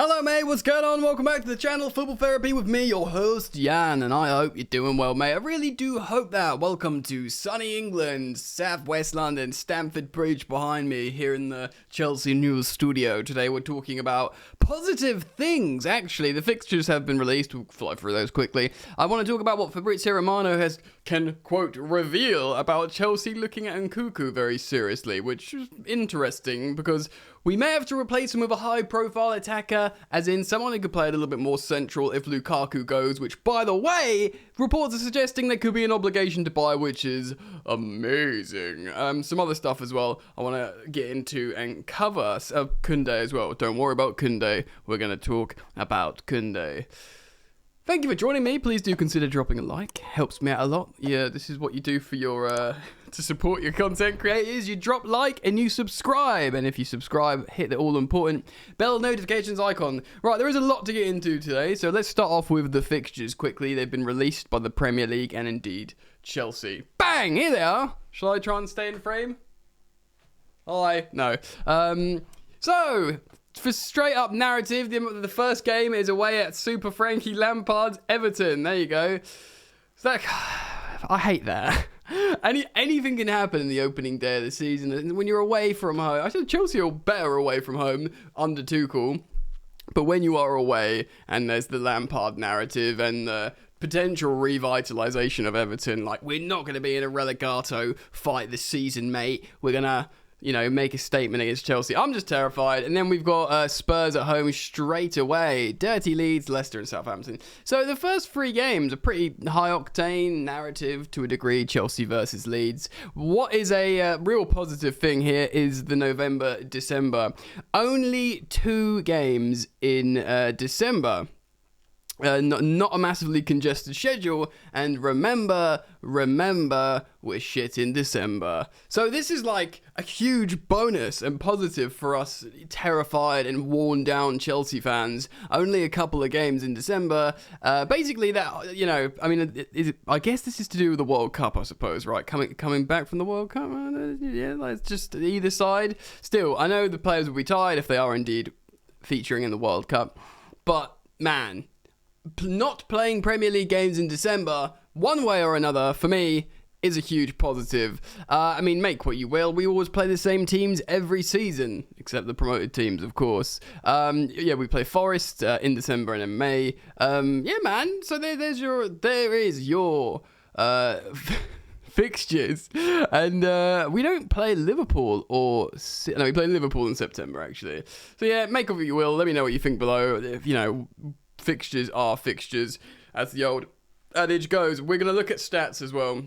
Hello mate, what's going on? Welcome back to the channel, Football Therapy with me, your host Jan, and I hope you're doing well mate. I really do hope that. Welcome to sunny England, South West London, Stamford Bridge behind me here in the Chelsea News studio. Today we're talking about positive things, actually. The fixtures have been released, we'll fly through those quickly. I want to talk about what Fabrizio Romano can, quote, reveal about Chelsea looking at Nkunku very seriously, which is interesting because we may have to replace him with a high-profile attacker, as in someone who could play a little bit more central if Lukaku goes, which, by the way, reports are suggesting there could be an obligation to buy, which is amazing. Some other stuff as well I want to get into and cover. Koundé as well. Don't worry about Koundé. We're going to talk about Koundé. Thank you for joining me. Please do consider dropping a like. Helps me out a lot. Yeah, this is what you do for your to support your content creators. You drop like and you subscribe. And if you subscribe, hit the all-important bell notifications icon. Right, there is a lot to get into today. So let's start off with the fixtures quickly. They've been released by the Premier League and indeed Chelsea. Bang! Here they are. Shall I try and stay in frame? No. So, for straight up narrative, the first game is away at Super Frankie Lampard's Everton. There you go. So I hate that. Anything can happen in the opening day of the season. And when you're away from home, I think Chelsea are better away from home under Tuchel. But when you are away and there's the Lampard narrative and the potential revitalization of Everton, like, we're not going to be in a relegato fight this season, mate. We're going to, make a statement against Chelsea. I'm just terrified. And then we've got Spurs at home straight away. Dirty Leeds, Leicester and Southampton. So the first three games are pretty high-octane narrative to a degree, Chelsea versus Leeds. What is a real positive thing here is the November-December. Only 2 games in December. Not a massively congested schedule, and remember, we're shit in December. So this is like a huge bonus and positive for us terrified and worn down Chelsea fans. Only a couple of games in December. Basically that, I guess this is to do with the World Cup, I suppose, right? Coming back from the World Cup, it's just either side. Still, I know the players will be tired if they are indeed featuring in the World Cup, but man, not playing Premier League games in December, one way or another, for me, is a huge positive. Make what you will. We always play the same teams every season, except the promoted teams, of course. We play Forest in December and in May. So there is your fixtures. And we don't play Liverpool we play Liverpool in September, actually. So yeah, make of what you will. Let me know what you think below. Fixtures are fixtures, as the old adage goes. We're going to look at stats as well.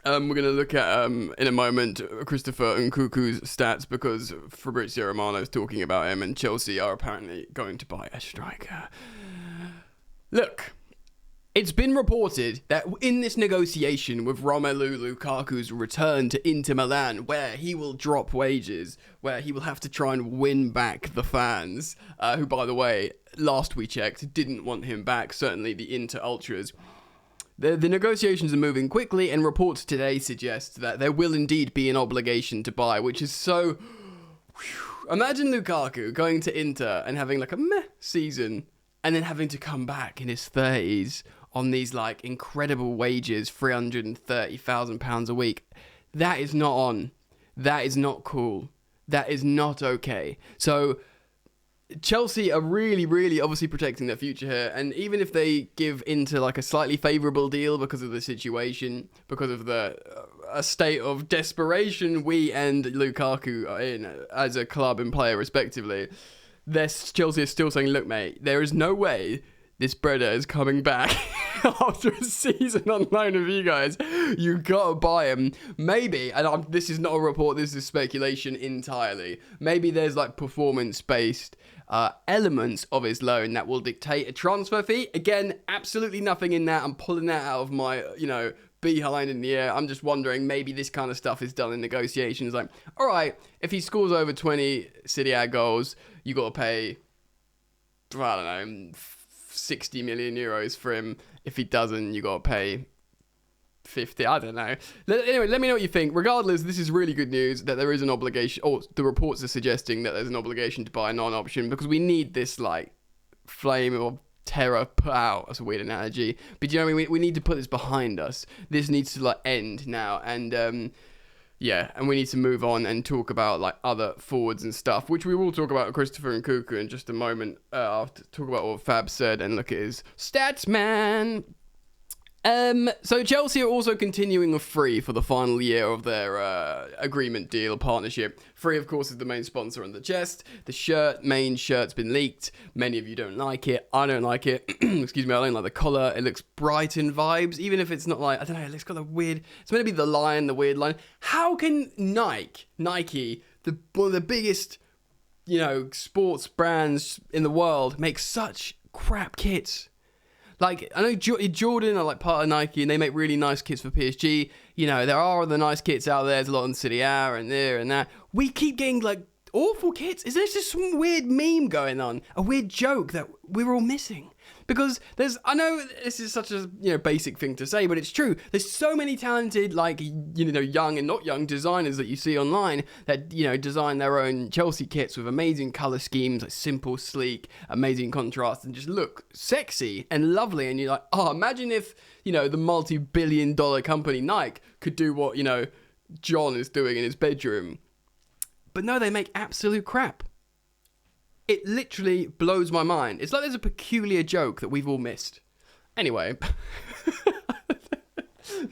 We're going to look at, in a moment, Christopher Nkunku's stats, because Fabrizio Romano is talking about him, and Chelsea are apparently going to buy a striker. Look, it's been reported that in this negotiation with Romelu Lukaku's return to Inter Milan, where he will drop wages, where he will have to try and win back the fans, who, by the way, last we checked, didn't want him back, certainly the Inter Ultras. The negotiations are moving quickly, and reports today suggest that there will indeed be an obligation to buy, which is so... Imagine Lukaku going to Inter and having like a meh season, and then having to come back in his 30s on these like incredible wages, £330,000 a week. That is not on. That is not cool. That is not okay. So Chelsea are really, really obviously protecting their future here. And even if they give into like a slightly favourable deal because of the situation, because of a state of desperation we and Lukaku are in as a club and player respectively, Chelsea is still saying, look mate, there is no way this Breda is coming back after a season on loan with you guys. You gotta buy him. Maybe, and this is not a report, this is speculation entirely. Maybe there's like performance-based elements of his loan that will dictate a transfer fee. Again, absolutely nothing in that. I'm pulling that out of my, behind in the air. I'm just wondering, maybe this kind of stuff is done in negotiations. Like, all right, if he scores over 20 Serie A goals, you got to pay, I don't know, 60 million euros for him. If he doesn't, you got to pay 50, I don't know. Anyway, let me know what you think. Regardless, this is really good news that there is an obligation, or the reports are suggesting that there's an obligation to buy a non-option, because we need this, like, flame of terror put out. That's a weird analogy. But you know what I mean? We need to put this behind us. This needs to, like, end now. And, yeah, and we need to move on and talk about, like, other forwards and stuff, which we will talk about Christopher Nkunku in just a moment. I'll talk about what Fab said and look at his stats, man. So Chelsea are also continuing with Free for the final year of their agreement deal, partnership. Free, of course, is the main sponsor on the chest. The main shirt's been leaked. Many of you don't like it. I don't like it. Excuse me, I don't like the collar. It looks Brighton vibes, even if it's not like, I don't know, it's got a weird, it's meant to be the line, the weird line. How can Nike, one of the biggest, you know, sports brands in the world, make such crap kits? Like, I know Jordan are like part of Nike and they make really nice kits for PSG. You know, there are other nice kits out there. There's a lot in Serie A and there and that. We keep getting like awful kits. Is there just some weird meme going on? A weird joke that we're all missing? Because I know this is such a, you know, basic thing to say, but it's true. There's so many talented, like, you know, young and not young designers that you see online that, you know, design their own Chelsea kits with amazing color schemes, like simple, sleek, amazing contrast, and just look sexy and lovely. And you're like, oh, imagine if, you know, the multi-billion-dollar company Nike could do what, you know, John is doing in his bedroom. But no, they make absolute crap. It literally blows my mind. It's like there's a peculiar joke that we've all missed. Anyway,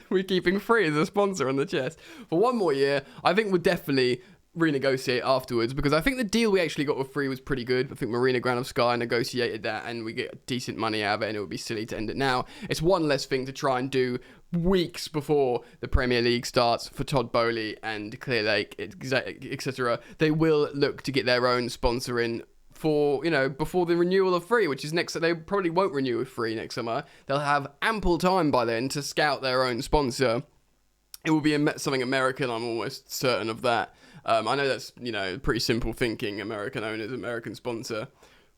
we're keeping Free as a sponsor on the chest for one more year. I think we'll definitely renegotiate afterwards, because I think the deal we actually got with Free was pretty good. I think Marina Granovskaya negotiated that and we get decent money out of it, and it would be silly to end it now. It's one less thing to try and do weeks before the Premier League starts for Todd Boehly and Clear Lake, etc. They will look to get their own sponsor in for, you know, before the renewal of Free, which is next. They probably won't renew with Free next summer. They'll have ample time by then to scout their own sponsor. It will be something American, I'm almost certain of that. I know that's, you know, pretty simple thinking, American owners, American sponsor,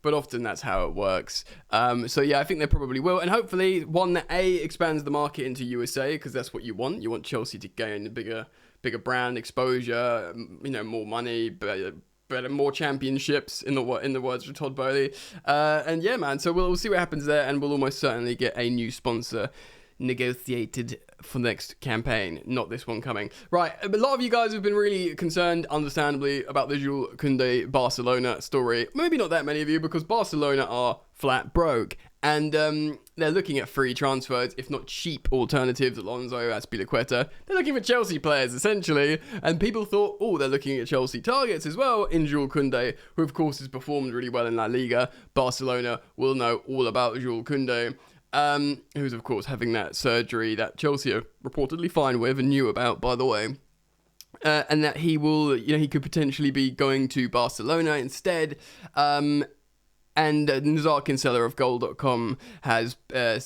but often that's how it works. So yeah, I think they probably will, and hopefully one that expands the market into USA, because that's what you want. You want Chelsea to gain a bigger brand exposure, you know, more money, better, more championships, in the words of Todd Boehly. And yeah, man, so we'll see what happens there, and we'll almost certainly get a new sponsor negotiated for next campaign, not this one coming. Right, a lot of you guys have been really concerned, understandably, about the Jules Koundé Barcelona story. Maybe not that many of you, because Barcelona are flat broke, and they're looking at free transfers, if not cheap alternatives. Alonso, Azpilicueta, they're looking for Chelsea players, essentially, and people thought, oh, they're looking at Chelsea targets as well in Jules Koundé, who of course has performed really well in La Liga. Barcelona will know all about Jules Koundé, who's of course having that surgery that Chelsea are reportedly fine with and knew about, by the way. And that he will, you know, he could potentially be going to Barcelona instead. And Nazar Kinsella of Goal.com has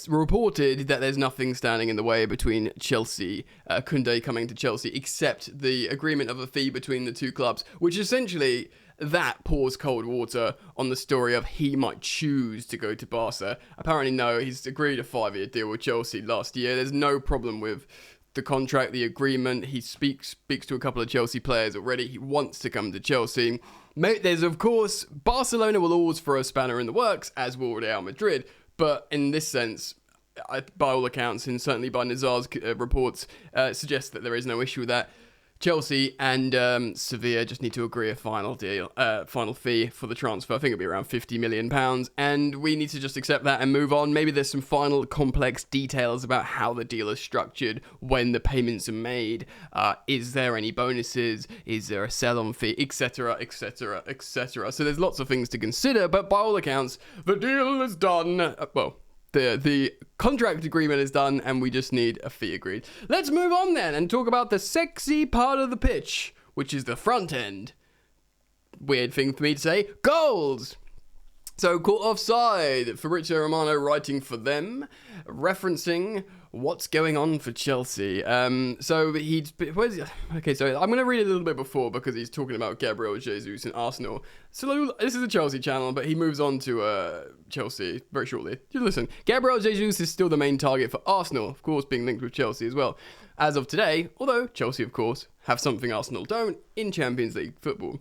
reported that there's nothing standing in the way between Chelsea, Koundé coming to Chelsea, except the agreement of a fee between the two clubs, which essentially that pours cold water on the story of he might choose to go to Barca. Apparently, no, he's agreed a 5-year deal with Chelsea last year. There's no problem with the contract, the agreement. He speaks to a couple of Chelsea players already. He wants to come to Chelsea. There's, of course, Barcelona will always throw a spanner in the works, as will Real Madrid. But in this sense, by all accounts, and certainly by Nazar's reports, suggests that there is no issue with that. Chelsea and Sevilla just need to agree a final fee for the transfer. I think it'll be around £50 million, and we need to just accept that and move on. Maybe there's some final complex details about how the deal is structured, when the payments are made, is there any bonuses, is there a sell-on fee, etc, etc, etc. So there's lots of things to consider, but by all accounts, the deal is done. The contract agreement is done, and we just need a fee agreed. Let's move on then and talk about the sexy part of the pitch, which is the front end. Weird thing for me to say. Goals! So, caught offside. Fabrizio Romano writing for them, referencing what's going on for Chelsea. So I'm going to read it a little bit before because he's talking about Gabriel Jesus and Arsenal. So this is a Chelsea channel, but he moves on to Chelsea very shortly. You listen. Gabriel Jesus is still the main target for Arsenal, of course, being linked with Chelsea as well. As of today, although Chelsea, of course, have something Arsenal don't in Champions League football.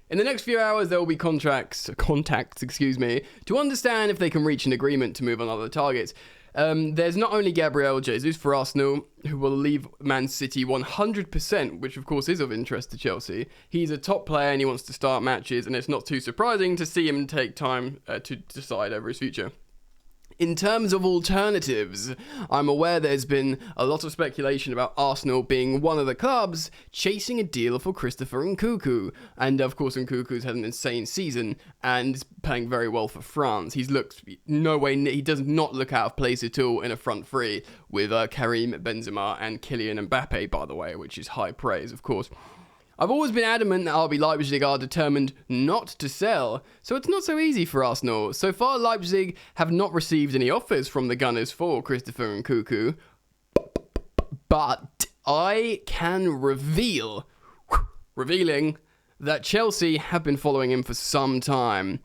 In the next few hours, there will be contacts, to understand if they can reach an agreement to move on other targets. There's not only Gabriel Jesus for Arsenal, who will leave Man City 100%, which of course is of interest to Chelsea. He's a top player and he wants to start matches, and it's not too surprising to see him take time to decide over his future. In terms of alternatives, I'm aware there's been a lot of speculation about Arsenal being one of the clubs chasing a deal for Christopher Nkunku. And of course, Nkunku's had an insane season and is playing very well for France. He does not look out of place at all in a front three with Karim Benzema and Kylian Mbappe, by the way, which is high praise, of course. I've always been adamant that RB Leipzig are determined not to sell, so it's not so easy for Arsenal. So far, Leipzig have not received any offers from the Gunners for Christopher Nkunku, but I can revealing that Chelsea have been following him for some time.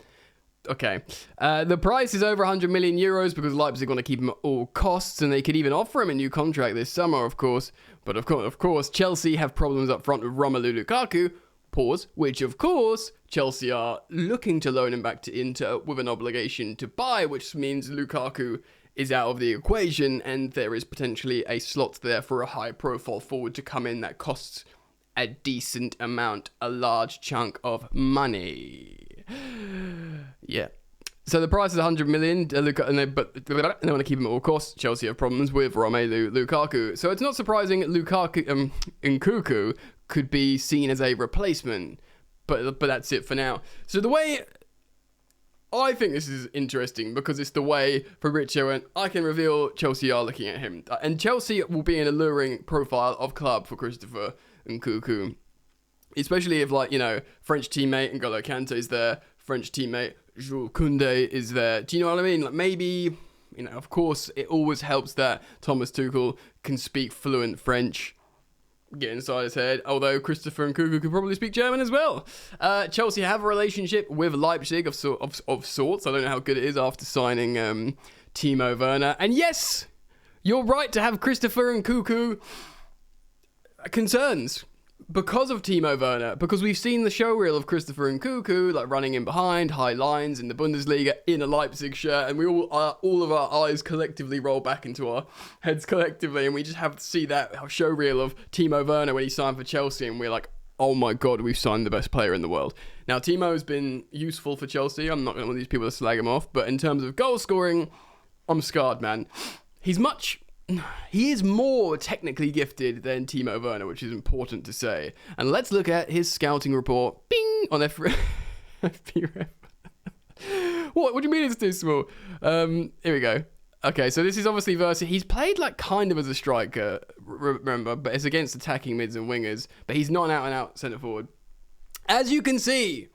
Okay, the price is over 100 million euros because Leipzig want to keep him at all costs, and they could even offer him a new contract this summer, of course. But of course, Chelsea have problems up front with Romelu Lukaku, which of course, Chelsea are looking to loan him back to Inter with an obligation to buy, which means Lukaku is out of the equation, and there is potentially a slot there for a high-profile forward to come in that costs a decent amount, a large chunk of money. Yeah. So the price is 100 million, and they want to keep him at all costs. Chelsea have problems with Romelu Lukaku. So it's not surprising Nkunku could be seen as a replacement, but that's it for now. So the way I think this is interesting because it's the way Fabrizio and I can reveal Chelsea are looking at him. And Chelsea will be an alluring profile of club for Christopher Nkunku. Especially if, French teammate N'Golo Kante is there, French teammate Jules Koundé is there. Do you know what I mean? Maybe, of course, it always helps that Thomas Tuchel can speak fluent French. Get inside his head. Although Christopher Nkunku could probably speak German as well. Chelsea have a relationship with Leipzig of sorts. I don't know how good it is after signing Timo Werner. And yes, you're right to have Christopher Nkunku concerns. Because of Timo Werner, because we've seen the showreel of Christopher Nkunku, running in behind, high lines in the Bundesliga, in a Leipzig shirt, and we all of our eyes collectively roll back into our heads collectively, and we just have to see that showreel of Timo Werner when he signed for Chelsea, and we're like, oh my god, we've signed the best player in the world. Now, Timo's been useful for Chelsea, I'm not going to want these people to slag him off, but in terms of goal scoring, I'm scarred, man. He is more technically gifted than Timo Werner, which is important to say. And let's look at his scouting report. Bing! On FPref. What do you mean it's too small? Here we go. Okay, so this is obviously versus... He's played kind of as a striker, remember, but it's against attacking mids and wingers. But he's not an out-and-out centre-forward. As you can see,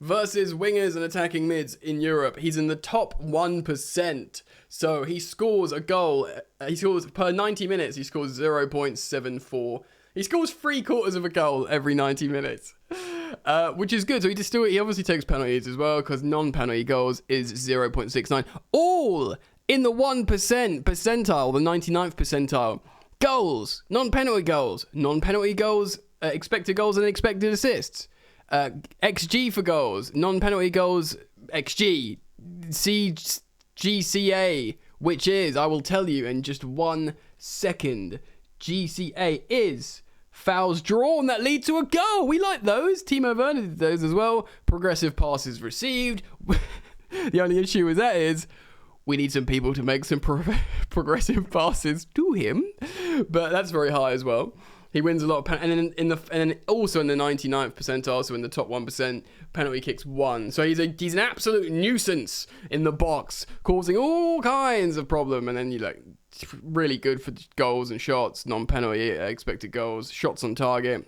versus wingers and attacking mids in Europe, he's in the top 1%. So he scores a goal. He scores per 90 minutes. He scores 0.74. He scores 3/4 of a goal every 90 minutes, which is good. So he obviously takes penalties as well because non-penalty goals is 0.69. All in the 1% percentile, the 99th percentile. Goals, non-penalty goals, expected goals and expected assists. XG for goals, non-penalty goals, XG, GCA, which is, I will tell you in just 1 second, GCA is fouls drawn that lead to a goal. We like those. Timo Werner did those as well. Progressive passes received. The only issue with that is we need some people to make some progressive passes to him, but that's very high as well. He wins a lot of and then also in the 99th percentile, so in the top 1%, penalty kicks 1. So he's an absolute nuisance in the box, causing all kinds of problem. And then really good for goals and shots, non-penalty expected goals, shots on target,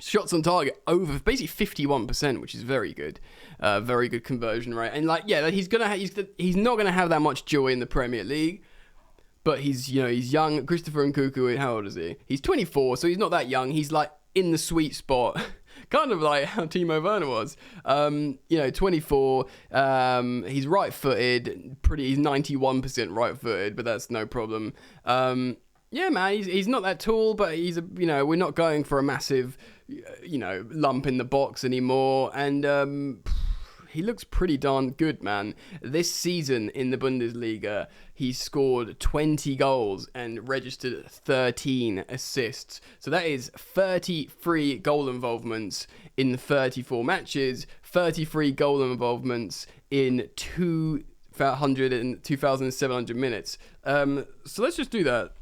Shots on target over basically 51%, which is very good conversion rate. And like, yeah, he's not gonna have that much joy in the Premier League, but he's young. Christopher Nkunku, how old is he? He's 24, so he's not that young. He's like in the sweet spot, kind of like how Timo Werner was. 24. He's right-footed. He's 91% right-footed, but that's no problem. Yeah, man, he's not that tall, but we're not going for a massive, lump in the box anymore. And he looks pretty darn good, man. This season in the Bundesliga, he scored 20 goals and registered 13 assists. So that is 33 goal involvements in 34 matches, 33 goal involvements in 2,700 minutes. So let's just do that.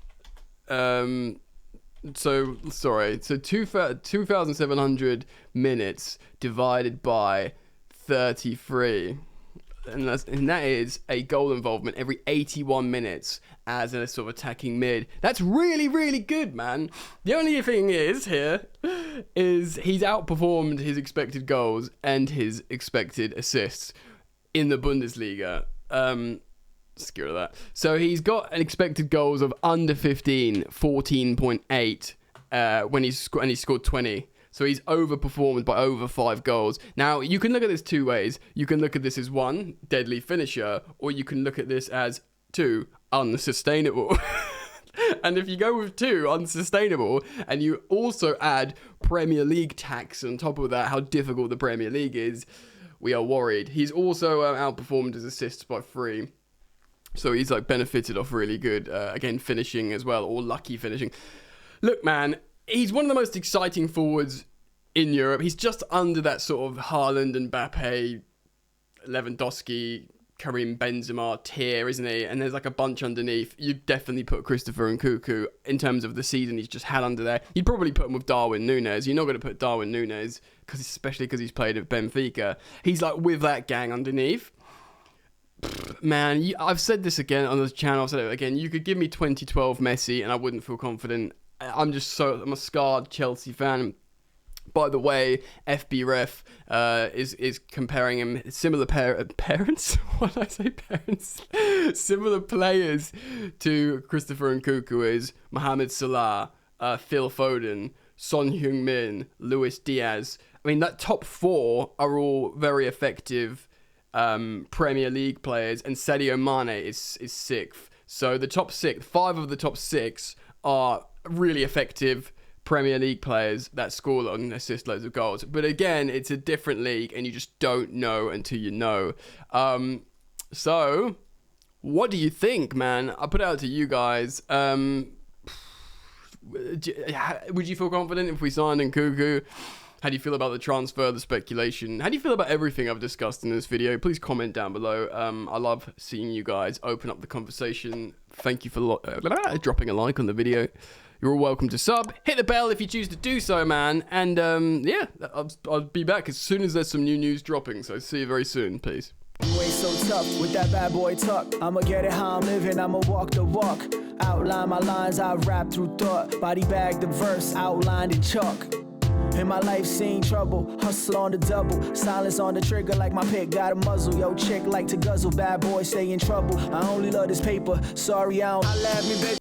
So 2,700 minutes divided by 33, and that is a goal involvement every 81 minutes as a sort of attacking mid. That's really, really good, man. The only thing is he's outperformed his expected goals and his expected assists in the Bundesliga. Screw that. So he's got an expected goals of under 15, 14.8 when he scored 20. So he's overperformed by over 5 goals. Now, you can look at this two ways. You can look at this as 1, deadly finisher, or you can look at this as 2, unsustainable. And if you go with 2, unsustainable, and you also add Premier League tax on top of that, how difficult the Premier League is, we are worried. He's also outperformed his assists by 3. So he's like benefited off really good, again, finishing as well, or lucky finishing. Look, man, he's one of the most exciting forwards in Europe. He's just under that sort of Haaland and Mbappe, Lewandowski, Karim Benzema tier, isn't he? And there's like a bunch underneath. You'd definitely put Christopher Nkunku in terms of the season he's just had under there. You'd probably put him with Darwin Núñez. You're not going to put Darwin Núñez, especially because he's played at Benfica. He's like with that gang underneath. Man, I've said this again on the channel. I've said it again. You could give me 2012 Messi and I wouldn't feel confident. I'm a scarred Chelsea fan. By the way, FBref is comparing him similar parents. What did I say? Parents, similar players to Christopher Nkunku is Mohamed Salah, Phil Foden, Son Heung-min, Luis Diaz. I mean, that top 4 are all very effective Premier League players, and Sadio Mane is 6th. So the top 6, 5 of the top 6 are really effective Premier League players that score and assist loads of goals. But again, it's a different league, and you just don't know until you know. So, what do you think, man? I'll put it out to you guys. Would you feel confident if we signed Nkunku? How do you feel about the transfer, the speculation? How do you feel about everything I've discussed in this video? Please comment down below. I love seeing you guys open up the conversation. Thank you for dropping a like on the video. You're all welcome to sub. Hit the bell if you choose to do so, man. And yeah, I'll be back as soon as there's some new news dropping. So see you very soon. Peace. You ain't so tough with that bad boy tuck. I'ma get it how I'm living, I'ma walk the walk. Outline my lines, I rap through thought. Body bag the verse, outlined in chalk. In my life seen trouble, hustle on the double. Silence on the trigger like my pick got a muzzle. Yo, chick like to guzzle, bad boy stay in trouble. I only love this paper, sorry I don't. I laugh me, baby.